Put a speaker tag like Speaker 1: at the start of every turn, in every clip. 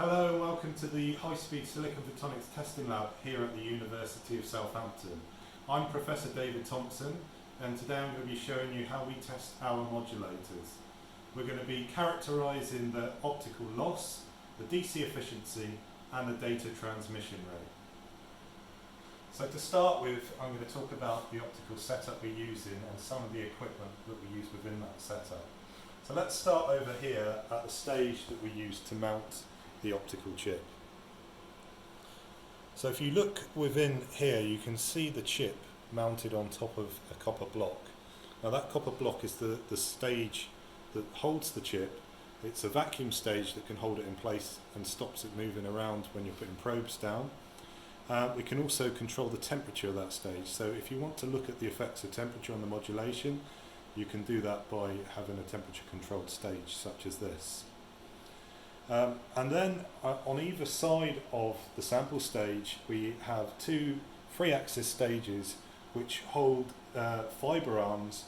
Speaker 1: Hello and welcome to the high-speed silicon photonics testing lab here at the University of Southampton. I'm Professor David Thomson and today I'm going to be showing you how we test our modulators. We're going to be characterising the optical loss, the DC efficiency and the data transmission rate. So to start with, I'm going to talk about the optical setup we're using and some of the equipment that we use within that setup. So let's start over here at the stage that we use to mount the optical chip. So if you look within here, you can see the chip mounted on top of a copper block. Now that copper block is the stage that holds the chip. It's a vacuum stage that can hold it in place and stops it moving around when you're putting probes down. We can also control the temperature of that stage. So if you want to look at the effects of temperature on the modulation, you can do that by having a temperature controlled stage such as this. And then on either side of the sample stage we have two 3-axis stages which hold fibre arms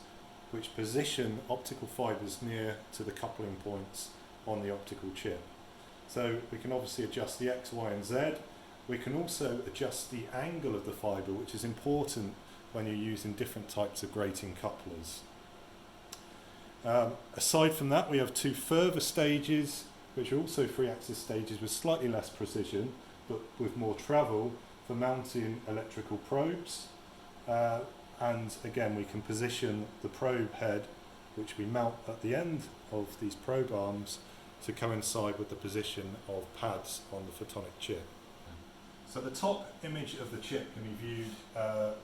Speaker 1: which position optical fibres near to the coupling points on the optical chip. So we can obviously adjust the X, Y and Z. We can also adjust the angle of the fibre, which is important when you're using different types of grating couplers. Aside from that, we have two further stages which are also 3-axis stages with slightly less precision but with more travel for mounting electrical probes. And again, we can position the probe head, which we mount at the end of these probe arms, to coincide with the position of pads on the photonic chip. So the top image of the chip can be viewed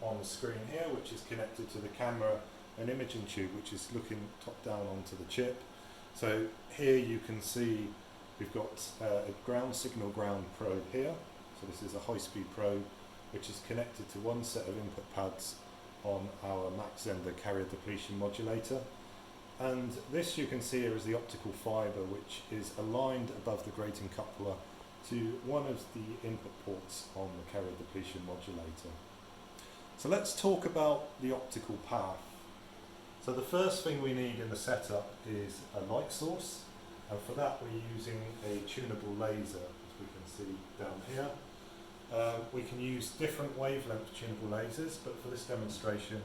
Speaker 1: on the screen here, which is connected to the camera and imaging tube, which is looking top down onto the chip. So here you can see we've got a ground signal ground probe here. So this is a high-speed probe which is connected to one set of input pads on our Mach-Zehnder carrier depletion modulator. And this you can see here is the optical fibre which is aligned above the grating coupler to one of the input ports on the carrier depletion modulator. So let's talk about the optical path. So the first thing we need in the setup is a light source, and for that we're using a tunable laser, as we can see down here. We can use different wavelength tunable lasers, but for this demonstration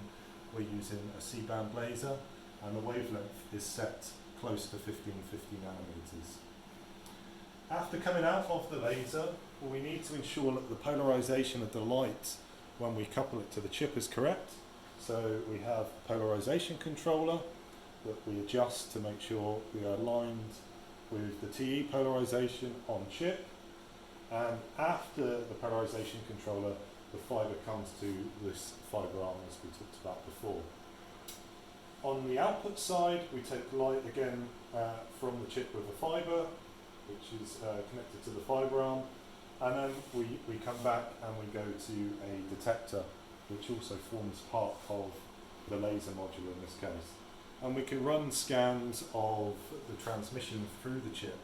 Speaker 1: we're using a C-band laser and the wavelength is set close to 1550 nanometers. After coming out of the laser, we need to ensure that the polarization of the light when we couple it to the chip is correct. So we have a polarization controller that we adjust to make sure we are aligned with the TE polarization on chip. And after the polarization controller, the fibre comes to this fibre arm as we talked about before. On the output side, we take light again from the chip with a fibre, which is connected to the fibre arm, and then we come back and we go to a detector which also forms part of the laser module in this case. And we can run scans of the transmission through the chip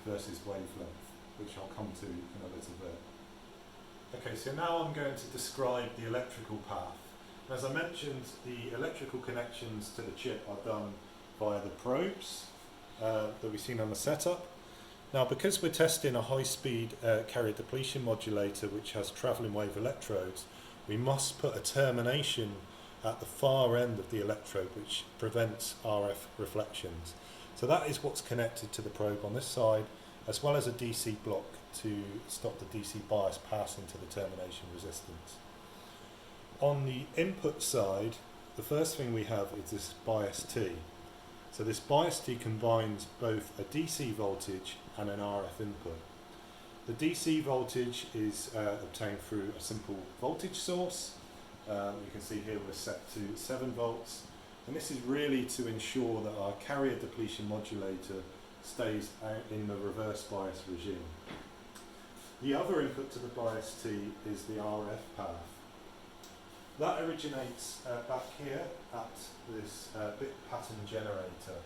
Speaker 1: versus wavelength, which I'll come to in a little bit. Okay, so now I'm going to describe the electrical path. As I mentioned, the electrical connections to the chip are done via the probes that we've seen on the setup. Now, because we're testing a high-speed carrier depletion modulator which has travelling wave electrodes, we must put a termination at the far end of the electrode which prevents RF reflections. So that is what's connected to the probe on this side, as well as a DC block to stop the DC bias passing to the termination resistance. On the input side, the first thing we have is this bias T. So this bias T combines both a DC voltage and an RF input. The DC voltage is obtained through a simple voltage source. You can see here we're set to 7 volts, and this is really to ensure that our carrier depletion modulator stays in the reverse bias regime. The other input to the bias T is the RF path. That originates back here at this bit pattern generator.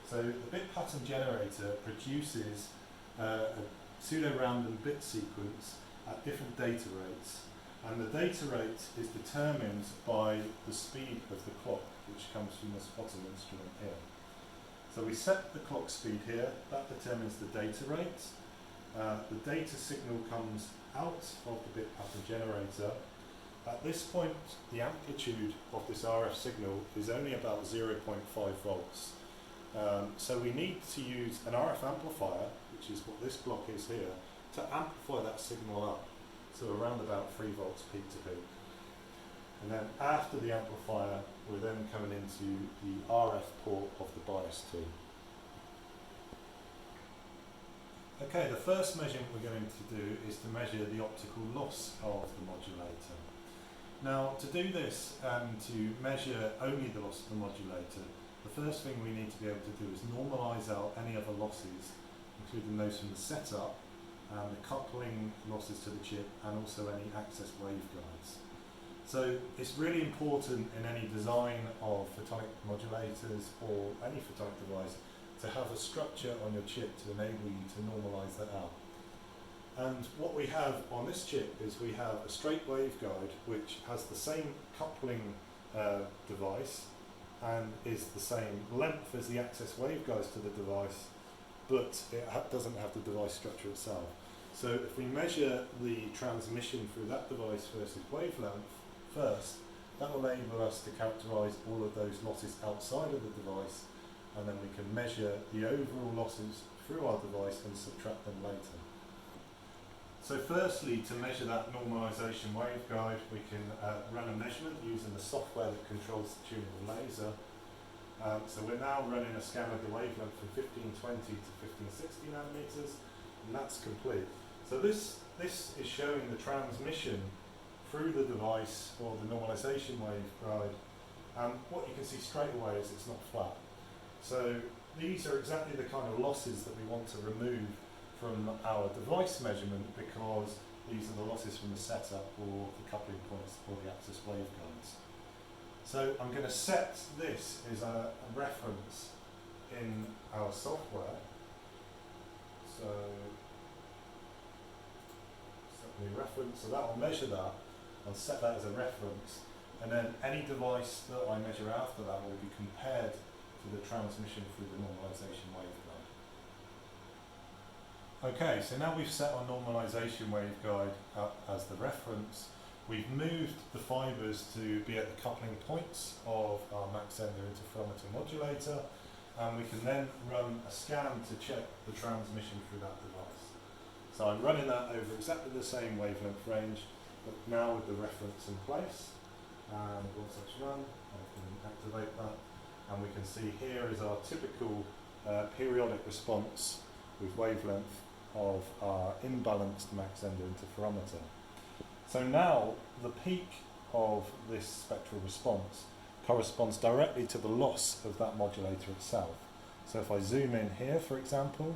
Speaker 1: So the bit pattern generator produces a pseudo-random bit sequence at different data rates, and the data rate is determined by the speed of the clock, which comes from this bottom instrument here. So we set the clock speed here, that determines the data rate, The data signal comes out of the bit pattern generator. At this point, the amplitude of this RF signal is only about 0.5 volts. So we need to use an RF amplifier, which is what this block is here, to amplify that signal up to around about 3 volts peak to peak. And then after the amplifier, we're then coming into the RF port of the bias T. Okay, the first measurement we're going to do is to measure the optical loss of the modulator. Now, to do this and to measure only the loss of the modulator, the first thing we need to be able to do is normalise out any other losses, including those from the setup, and the coupling losses to the chip, and also any access waveguides. So it's really important in any design of photonic modulators or any photonic device to have a structure on your chip to enable you to normalise that out. And what we have on this chip is we have a straight waveguide which has the same coupling device and is the same length as the access waveguides to the device, but it doesn't have the device structure itself. So if we measure the transmission through that device versus wavelength first, that will enable us to characterise all of those losses outside of the device, and then we can measure the overall losses through our device and subtract them later. So firstly, to measure that normalisation waveguide, we can run a measurement using the software that controls the tunable laser. So we're now running a scan of the wavelength from 1520 to 1560 nanometers, and that's complete. So this is showing the transmission through the device, or the normalisation waveguide, and what you can see straight away is it's not flat. So these are exactly the kind of losses that we want to remove from our device measurement, because these are the losses from the setup or the coupling points or the access waveguides. So I'm going to set this as a reference in our software. So set the reference, so that will measure that and set that as a reference, and then any device that I measure after that will be compared to the transmission through the normalisation waveguide. Okay, so now we've set our normalisation waveguide up as the reference. We've moved the fibres to be at the coupling points of our Mach-Zehnder interferometer modulator, and we can then run a scan to check the transmission through that device. So I'm running that over exactly the same wavelength range, but now with the reference in place. And once that's run, I can activate that, and we can see here is our typical periodic response with wavelength of our imbalanced Mach-Zehnder interferometer. So now the peak of this spectral response corresponds directly to the loss of that modulator itself. So if I zoom in here, for example,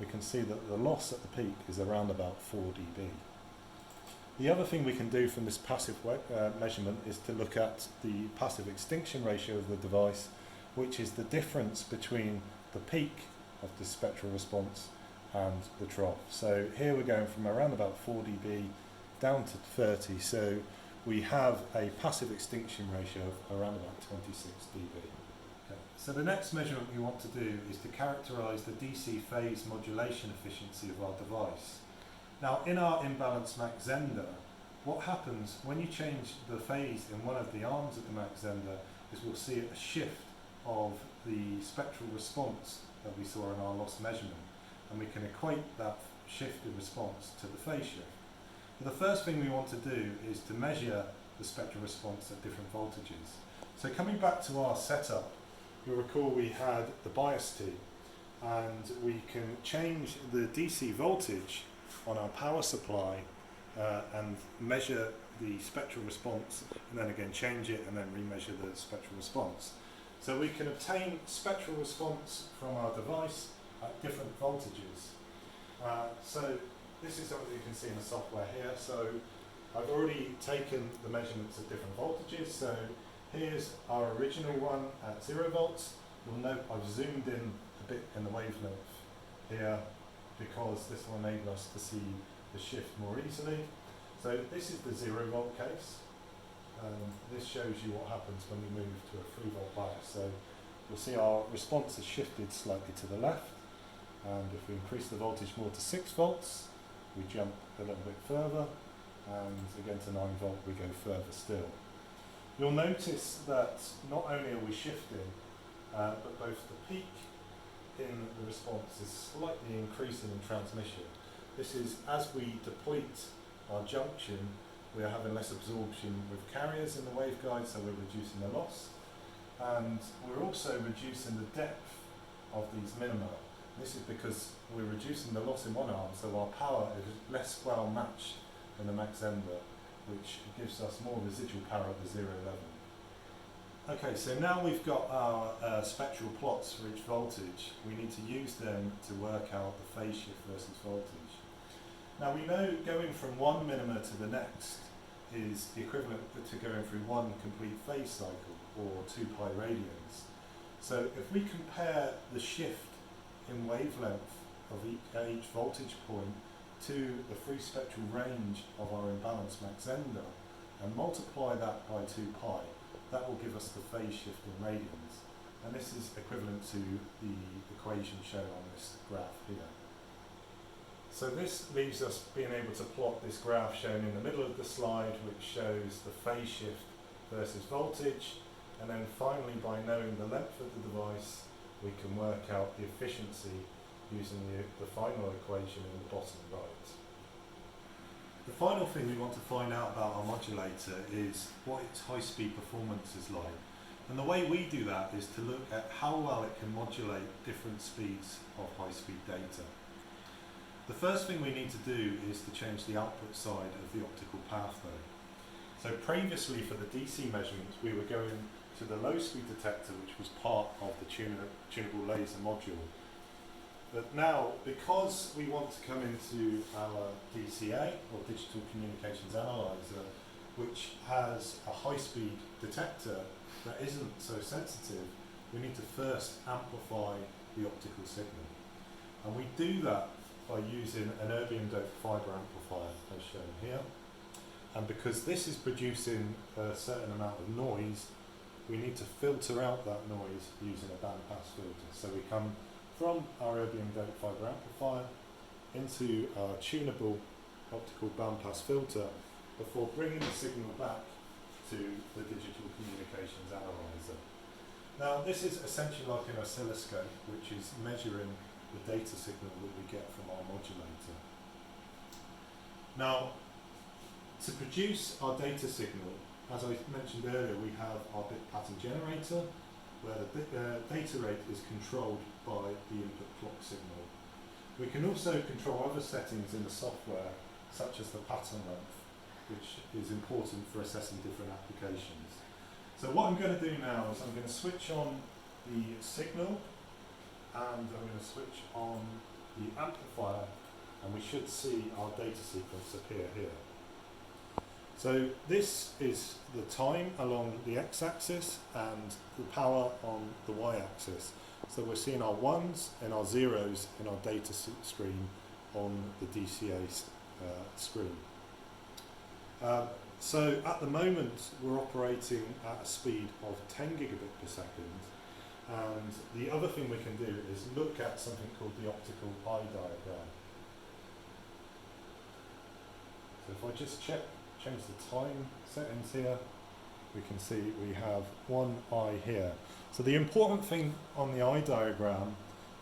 Speaker 1: we can see that the loss at the peak is around about 4 dB. The other thing we can do from this passive measurement is to look at the passive extinction ratio of the device, which is the difference between the peak of the spectral response and the trough. So here we're going from around about 4 dB down to 30, so we have a passive extinction ratio of around about 26 dB. Okay. So the next measurement we want to do is to characterise the DC phase modulation efficiency of our device. Now, in our imbalanced Mach-Zehnder, what happens when you change the phase in one of the arms of the Mach-Zehnder is we'll see a shift of the spectral response that we saw in our loss measurement, and we can equate that shift in response to the phase shift. But the first thing we want to do is to measure the spectral response at different voltages. So coming back to our setup, you'll recall we had the bias T, and we can change the DC voltage on our power supply and measure the spectral response, and then again change it and then remeasure the spectral response. So we can obtain spectral response from our device at different voltages. So this is something you can see in the software here. So I've already taken the measurements at different voltages. So here's our original one at 0 volts. You'll note I've zoomed in a bit in the wavelength here, because this will enable us to see the shift more easily. So this is the 0 volt case. This shows you what happens when we move to a 3 volt bias. So you'll see our response has shifted slightly to the left. And if we increase the voltage more to 6 volts, we jump a little bit further, and again to 9 volt we go further still. You'll notice that not only are we shifting, but both the peak in the response is slightly increasing in transmission. This is as we deplete our junction, we are having less absorption with carriers in the waveguide, so we're reducing the loss. And we're also reducing the depth of these minima. This is because we're reducing the loss in one arm, so our power is less well matched than the Mach Zehnder, which gives us more residual power at the 0 level. Okay, so now we've got our spectral plots for each voltage. We need to use them to work out the phase shift versus voltage. Now we know going from one minima to the next is the equivalent to going through one complete phase cycle, or 2 pi radians. So if we compare the shift in wavelength of each voltage point to the free spectral range of our imbalanced Mach Zehnder and multiply that by 2 pi, that will give us the phase shift in radians. And this is equivalent to the equation shown on this graph here. So this leaves us being able to plot this graph shown in the middle of the slide, which shows the phase shift versus voltage, and then finally, by knowing the length of the device, we can work out the efficiency using the final equation in the bottom right. The final thing we want to find out about our modulator is what its high-speed performance is like. And the way we do that is to look at how well it can modulate different speeds of high-speed data. The first thing we need to do is to change the output side of the optical pathway. So previously for the DC measurements, we were going to the low-speed detector, which was part of the tunable laser module. But now, because we want to come into our DCA, or Digital Communications Analyzer, which has a high-speed detector that isn't so sensitive, we need to first amplify the optical signal. And we do that by using an erbium-doped fibre amplifier, as shown here. And because this is producing a certain amount of noise, we need to filter out that noise using a bandpass filter. So we come from our erbium-doped fibre amplifier into our tunable optical bandpass filter before bringing the signal back to the Digital Communications Analyzer. Now this is essentially like an oscilloscope, which is measuring the data signal that we get from our modulator. Now, to produce our data signal, as I mentioned earlier, we have our bit pattern generator, where the data rate is controlled by the input clock signal. We can also control other settings in the software, such as the pattern length, which is important for assessing different applications. So what I'm going to do now is I'm going to switch on the signal, and I'm going to switch on the amplifier, and we should see our data sequence appear here. So this is the time along the x-axis and the power on the y-axis. So we're seeing our ones and our zeros in our data screen on the DCA screen. So at the moment we're operating at a speed of 10 gigabit per second. And the other thing we can do is look at something called the optical eye diagram. So if I just change the time settings here, we can see we have one eye here. So the important thing on the eye diagram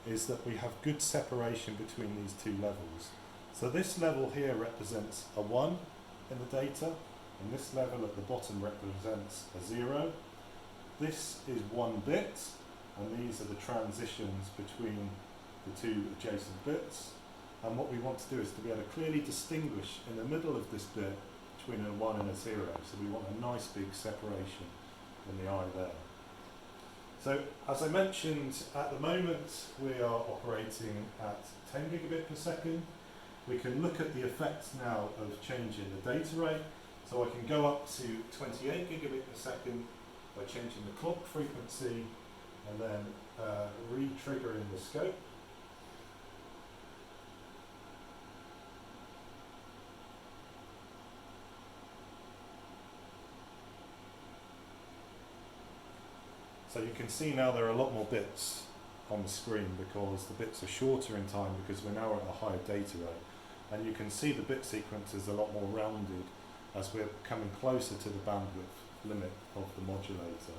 Speaker 1: is that we have good separation between these two levels. So this level here represents a 1 in the data, and this level at the bottom represents a 0. This is 1 bit, and these are the transitions between the two adjacent bits. And what we want to do is to be able to clearly distinguish in the middle of this bit between a 1 and a 0. So we want a nice big separation in the eye there. So as I mentioned, at the moment we are operating at 10 gigabit per second. We can look at the effects now of changing the data rate. So I can go up to 28 gigabit per second by changing the clock frequency and then re-triggering the scope. So you can see now there are a lot more bits on the screen because the bits are shorter in time because we're now at a higher data rate. And you can see the bit sequence is a lot more rounded as we're coming closer to the bandwidth limit of the modulator.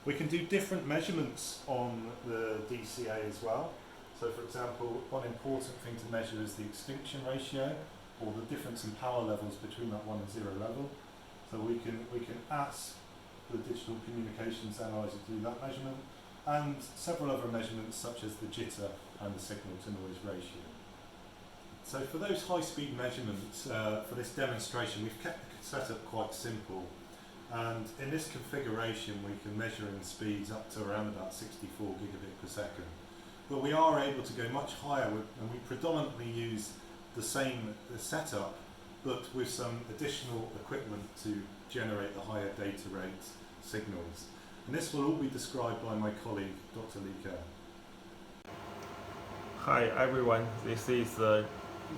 Speaker 1: We can do different measurements on the DCA as well. So for example, one important thing to measure is the extinction ratio, or the difference in power levels between that 1 and 0 level. So we can ask the digital communications analyzer to do that measurement, and several other measurements such as the jitter and the signal to noise ratio. So for those high-speed measurements, for this demonstration, we've kept the setup quite simple. And in this configuration, we can measure in speeds up to around about 64 gigabit per second. But we are able to go much higher, and we predominantly use the same setup, but with some additional equipment to generate the higher data rate signals. And this will all be described by my colleague, Dr. Lee Kerr.
Speaker 2: Hi everyone, this is a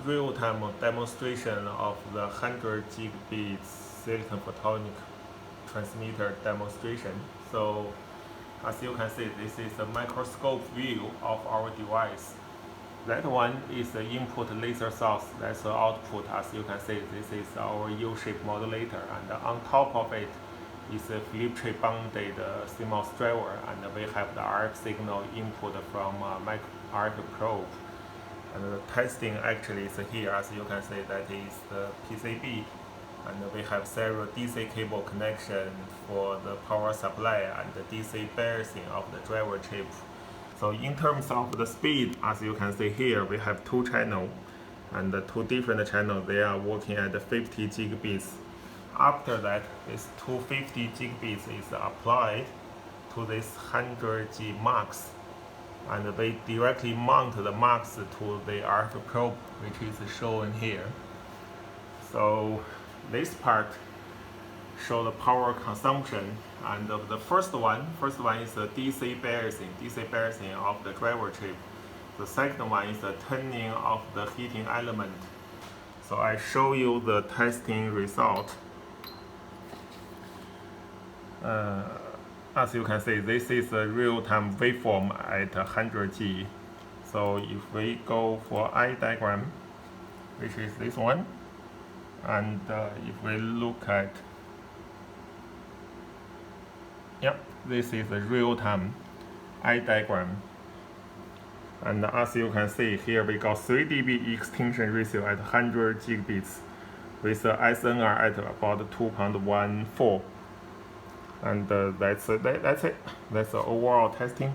Speaker 2: real-time demonstration of the 100 gigabit silicon photonic transmitter demonstration. So as you can see, this is a microscope view of our device. That one is the input laser source, that's the output. As you can see, this is our U-shaped modulator, and on top of it is a flip chip bonded CMOS driver, and we have the RF signal input from RF probe. And the testing actually is here, as you can see, that is the PCB, and we have several DC cable connection for the power supply and the DC biasing of the driver chip. So in terms of the speed, as you can see here, we have two channels, and the two different channels, they are working at 50 gigabits. After that, this 250 gigabits is applied to this 100G max, and we directly mount the max to the RF probe, which is shown here. So this part show the power consumption, and the first one is the DC biasing of the driver chip. The second one is the turning of the heating element. So I show you the testing result. As you can see, this is a real-time waveform at 100G. So if we go for eye diagram, which is this one, and if we look at, this is a real-time eye diagram. And as you can see here, we got 3 dB extinction ratio at 100 gigabits with the SNR at about 2.14. And that's it. That's the overall testing.